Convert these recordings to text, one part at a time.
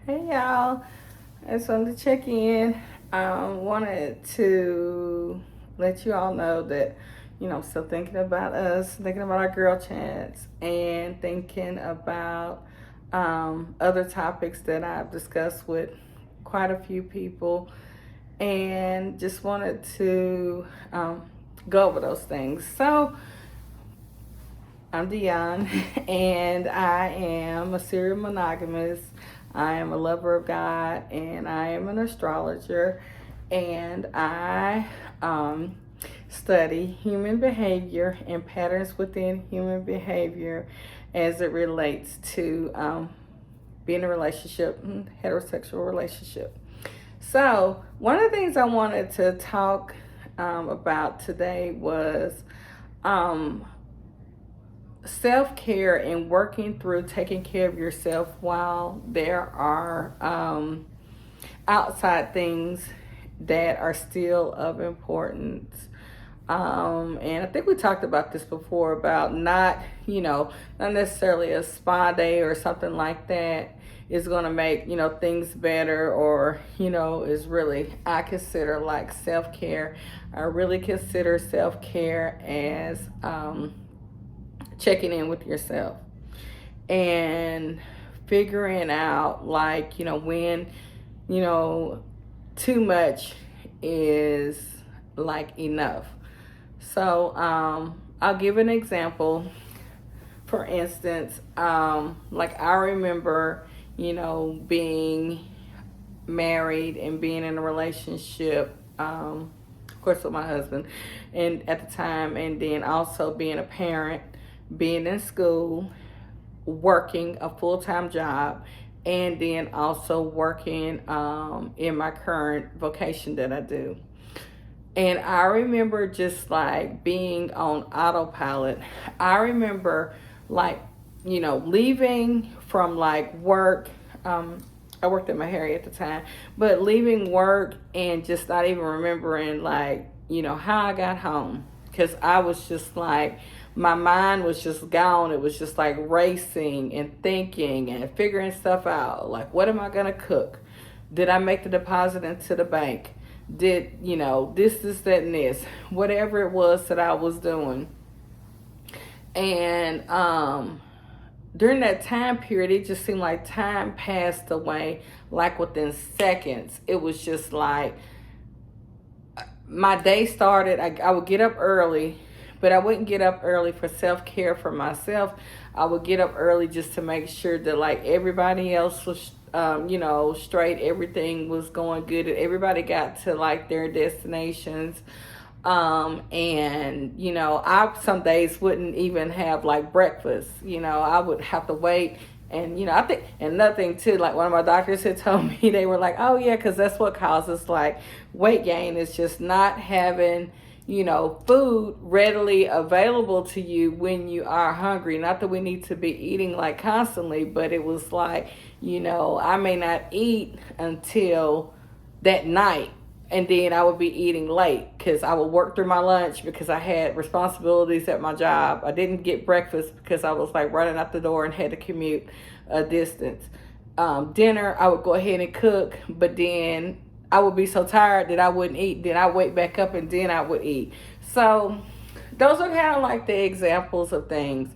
Hey y'all, I just wanted to check in. Wanted to let you all know that, I'm still thinking about us, thinking about our girl chats, and thinking about other topics that I've discussed with quite a few people, and just wanted to go over those things. So, I'm Dion, and I am a serial monogamist. I am a lover of God, and I am an astrologer, and I study human behavior and patterns within human behavior as it relates to being in a relationship, heterosexual relationship. So, one of the things I wanted to talk about today was um, self care and working through taking care of yourself while there are outside things that are still of importance. And I think we talked about this before about not necessarily a spa day or something like that is going to make, things better, or, is really, I consider like self care. I really consider self care as checking in with yourself and figuring out, like, when, you know too much is like enough. So I'll give an example. For instance, like, I remember, being married and being in a relationship, of course, with my husband, and at the time, and then also being a parent, being in school, working a full time job, and then also working in my current vocation that I do. And I remember just like being on autopilot. I remember, like, leaving from like work. I worked at Meharry at the time, but leaving work and just not even remembering, like, how I got home. Because I was just like, my mind was just gone. It was just like racing and thinking and figuring stuff out. Like, what am I going to cook? Did I make the deposit into the bank? Did, this, that, and this, whatever it was that I was doing. And during that time period, it just seemed like time passed away, like within seconds. It was just like my day started. I would get up early, but I wouldn't get up early for self care for myself. I would get up early just to make sure that, like, everybody else was straight, everything was going good, and everybody got to like their destinations. And I some days wouldn't even have like breakfast. I would have to wait. And I think, and nothing too, like, one of my doctors had told me, they were like, oh yeah, because that's what causes like weight gain, is just not having food readily available to you when you are hungry. Not that we need to be eating like constantly, but it was like, I may not eat until that night, and then I would be eating late because I would work through my lunch because I had responsibilities at my job. I didn't get breakfast because I was like running out the door and had to commute a distance. Dinner, I would go ahead and cook, but then I would be so tired that I wouldn't eat. Then I wake back up and then I would eat. So those are kind of like the examples of things.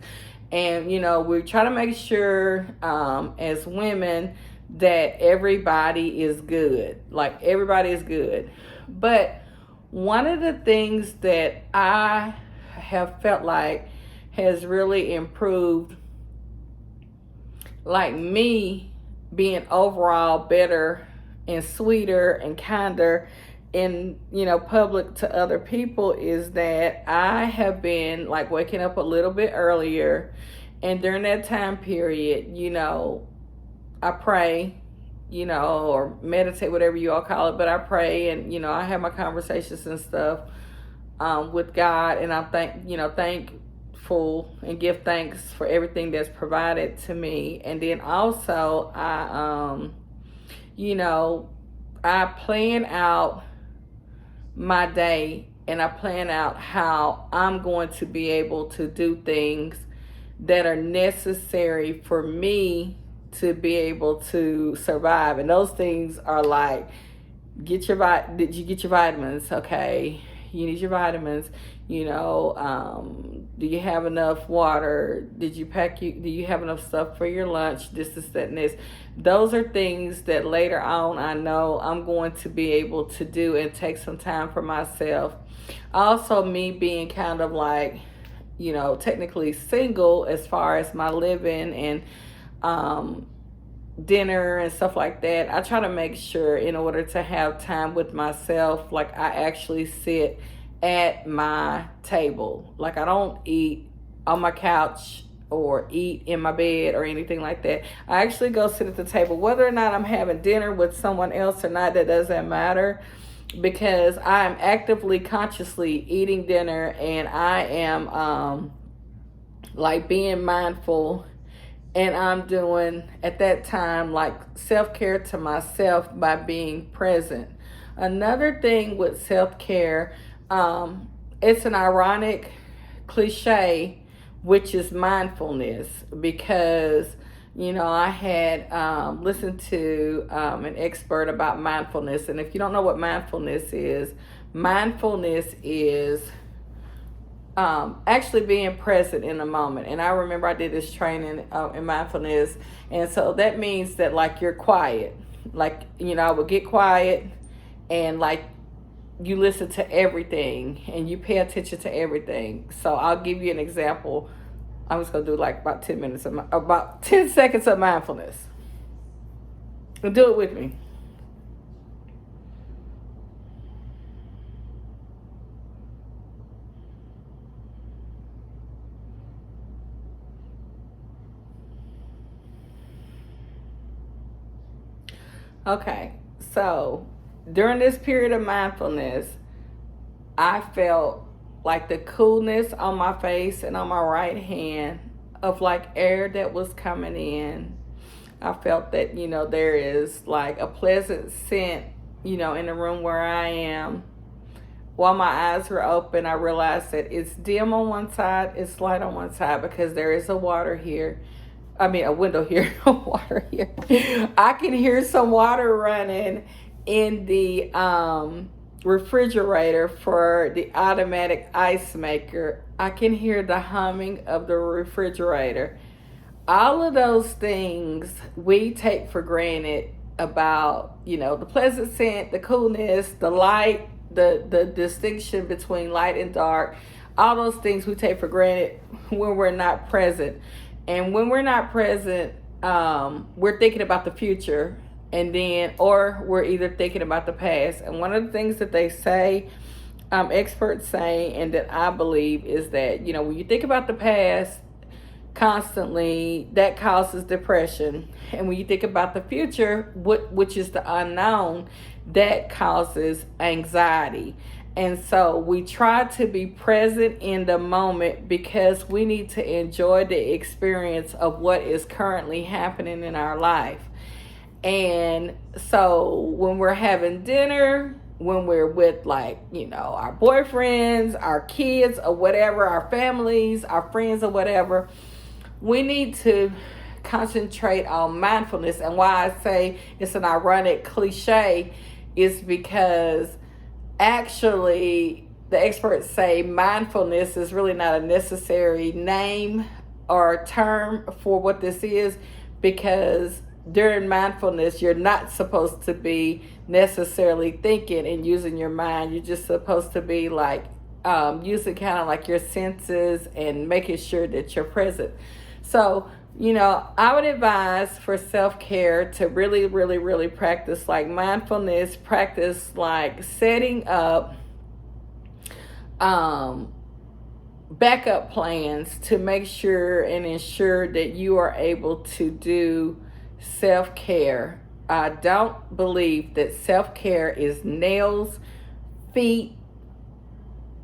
And we try to make sure, as women, that everybody is good. Like, everybody is good. But one of the things that I have felt like has really improved, like, me being overall better and sweeter and kinder in public to other people, is that I have been like waking up a little bit earlier, and during that time period, I pray, or meditate, whatever you all call it, but I pray, and I have my conversations and stuff with God, and I'm thankful and give thanks for everything that's provided to me. And then also I plan out my day, and I plan out how I'm going to be able to do things that are necessary for me to be able to survive. And those things are like, did you get your vitamins? Okay, you need your vitamins. Do you have enough water? Do you have enough stuff for your lunch? This, that, and this. Those are things that later on I know I'm going to be able to do and take some time for myself. Also, me being kind of like, technically single as far as my living and dinner and stuff like that, I try to make sure in order to have time with myself, like I actually sit at my table. Like I don't eat on my couch or eat in my bed or anything like that. I actually go sit at the table. Whether or not I'm having dinner with someone else or not, that doesn't matter, because I am actively, consciously eating dinner, and I am like being mindful, and I'm doing at that time like self-care to myself by being present. Another thing with self-care, it's an ironic cliche, which is mindfulness, because I had listened to an expert about mindfulness. And if you don't know what mindfulness is actually being present in the moment. And I remember I did this training in mindfulness, and so that means that like you're quiet, like I would get quiet, and like you listen to everything and you pay attention to everything. So I'll give you an example. I'm just gonna do like about 10 seconds of mindfulness. Do it with me. Okay, so during this period of mindfulness, I felt like the coolness on my face and on my right hand of like air that was coming in. I felt that, there is like a pleasant scent, in the room where I am. While my eyes were open, I realized that it's dim on one side, it's light on one side, because there is a window here, water here. I can hear some water running in the refrigerator for the automatic ice maker. I can hear the humming of the refrigerator. All of those things we take for granted about, the pleasant scent, the coolness, the light, the distinction between light and dark. All those things we take for granted when we're not present. And when we're not present, we're thinking about the future, or we're either thinking about the past. And one of the things that they say, experts say, and that I believe, is that, when you think about the past constantly, that causes depression. And when you think about the future, which is the unknown, that causes anxiety. And so we try to be present in the moment because we need to enjoy the experience of what is currently happening in our life. And so when we're having dinner, when we're with our boyfriends, our kids, or whatever, our families, our friends, or whatever, we need to concentrate on mindfulness. And why I say it's an ironic cliche is because actually the experts say mindfulness is really not a necessary name or term for what this is, because during mindfulness you're not supposed to be necessarily thinking and using your mind. You're just supposed to be using kind of like your senses and making sure that you're present. So I would advise for self-care to really, really, really practice mindfulness, practice setting up backup plans to make sure and ensure that you are able to do self-care. I don't believe that self-care is nails, feet,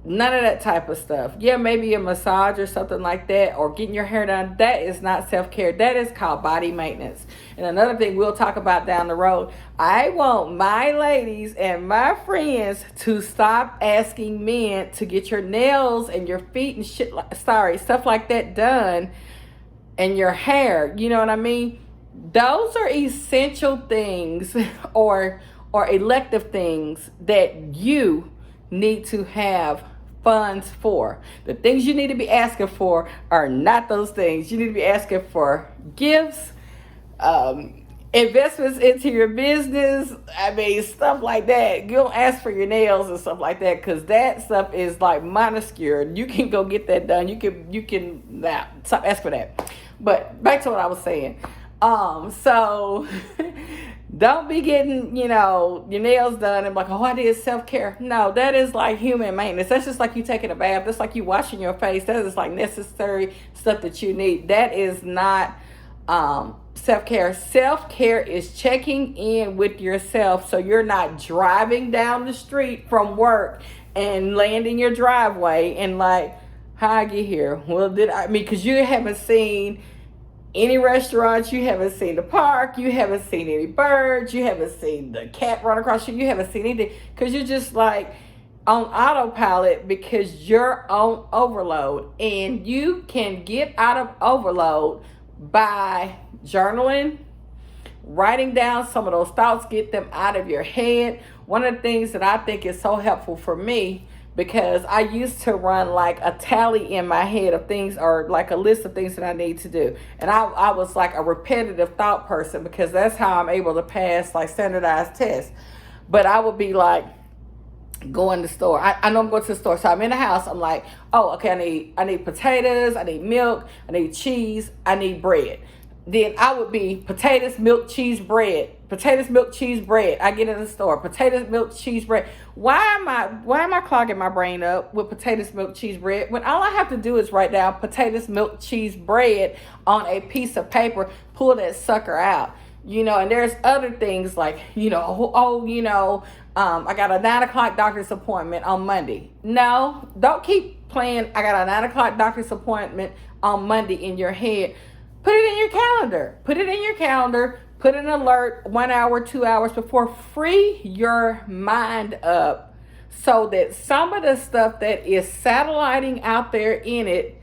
none of that type of stuff. Yeah, maybe a massage or something like that, or getting your hair done. That is not self-care. That is called body maintenance. And another thing we'll talk about down the road, I want my ladies and my friends to stop asking men to get your nails and your feet and stuff like that done, and your hair. You know what I mean? those are essential things or elective things that you need to have funds for. The things you need to be asking for are not those things. You need to be asking for gifts, investments into your business. I mean, stuff like that. You don't ask for your nails and stuff like that, because that stuff is like minuscule. You can go get that done. Nah, stop ask for that. But back to what I was saying. So don't be getting, your nails done and like, oh, I did self-care. No, that is like human maintenance. That's just like you taking a bath. That's like you washing your face. That is like necessary stuff that you need. That is not self-care. Self-care is checking in with yourself, so you're not driving down the street from work and landing your driveway and like, how I get here? Well, because you haven't seen any restaurants, you haven't seen the park, you haven't seen any birds, you haven't seen the cat run across you haven't seen anything, because you're just like on autopilot because you're on overload. And you can get out of overload by journaling, writing down some of those thoughts, get them out of your head. One of the things that I think is so helpful for me, because I used to run like a tally in my head of things, or like a list of things that I need to do. And I was like a repetitive thought person, because that's how I'm able to pass like standardized tests. But I would be like, going to the store. I know I'm going to the store. So I'm in the house. I'm like, oh, okay, I need potatoes, I need milk, I need cheese, I need bread. Then I would be potatoes, milk, cheese, bread. Potatoes, milk, cheese, bread. I get in the store. Potatoes, milk, cheese, bread. Why am I clogging my brain up with potatoes, milk, cheese, bread, when all I have to do is write down potatoes, milk, cheese, bread on a piece of paper, pull that sucker out. And there's other things like, I got a 9 o'clock doctor's appointment on Monday. No, don't keep playing I got a 9 o'clock doctor's appointment on Monday in your head. Put it in your calendar. Put an alert 1 hour, 2 hours before. Free your mind up so that some of the stuff that is satelliting out there in it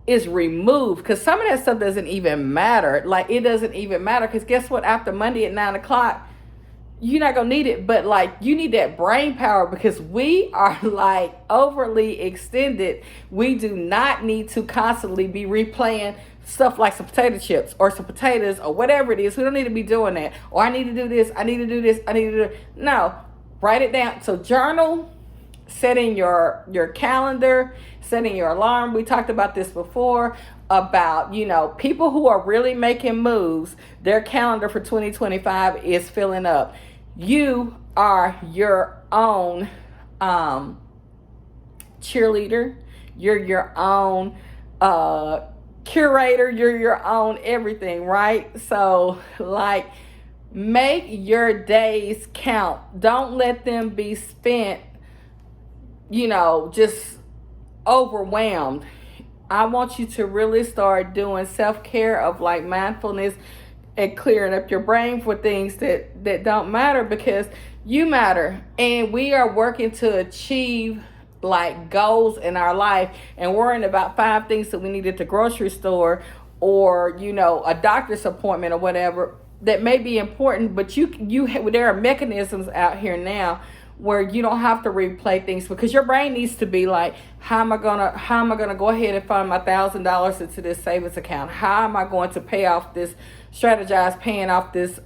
is removed, because some of that stuff doesn't even matter. Like, it doesn't even matter, because guess what? After Monday at 9 o'clock, you're not gonna need it, but like, you need that brain power, because we are like overly extended. We do not need to constantly be replaying stuff like some potato chips or some potatoes or whatever it is. We don't need to be doing that. Or I need to do this, I need to do this, I need to do it. No, write it down. So journal, setting your calendar, setting your alarm. We talked about this before about, people who are really making moves, their calendar for 2025 is filling up. You are your own cheerleader. You're your own curator. You're your own everything, right? So like, make your days count. Don't let them be spent just overwhelmed. I want you to really start doing self-care of like mindfulness and clearing up your brain for things that don't matter, because you matter. And we are working to achieve like goals in our life and worrying about 5 things that we need at the grocery store, or a doctor's appointment or whatever that may be important, but there are mechanisms out here now where you don't have to replay things, because your brain needs to be like, how am I gonna go ahead and fund my $1,000 into this savings account? How am I going to strategize paying off this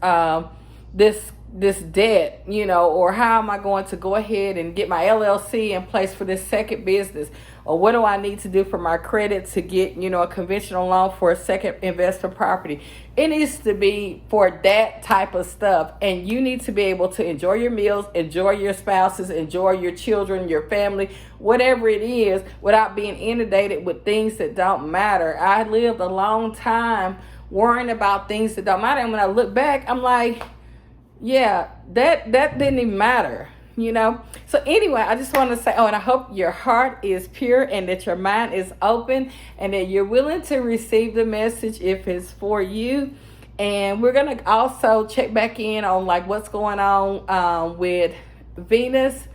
debt, or how am I going to go ahead and get my LLC in place for this second business? Or what do I need to do for my credit to get, a conventional loan for a second investment property? It needs to be for that type of stuff. And you need to be able to enjoy your meals, enjoy your spouses, enjoy your children, your family, whatever it is, without being inundated with things that don't matter. I lived a long time worrying about things that don't matter. And when I look back, I'm like, yeah, that didn't even matter. So anyway, I just want to say, and I hope your heart is pure and that your mind is open and that you're willing to receive the message if it's for you. And we're going to also check back in on like what's going on with Venus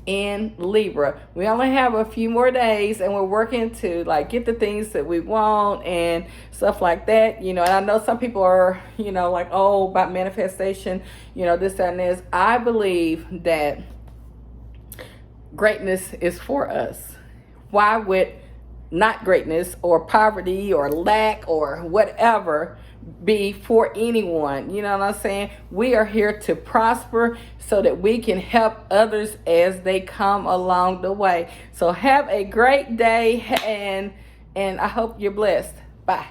in Libra. We only have a few more days, and we're working to like get the things that we want and stuff like that. And I know some people are, like, oh, about manifestation, this, that, and this. I believe that greatness is for us. Why would not greatness or poverty or lack or whatever be for anyone? You know what I'm saying? We are here to prosper so that we can help others as they come along the way. So have a great day, and I hope you're blessed. Bye.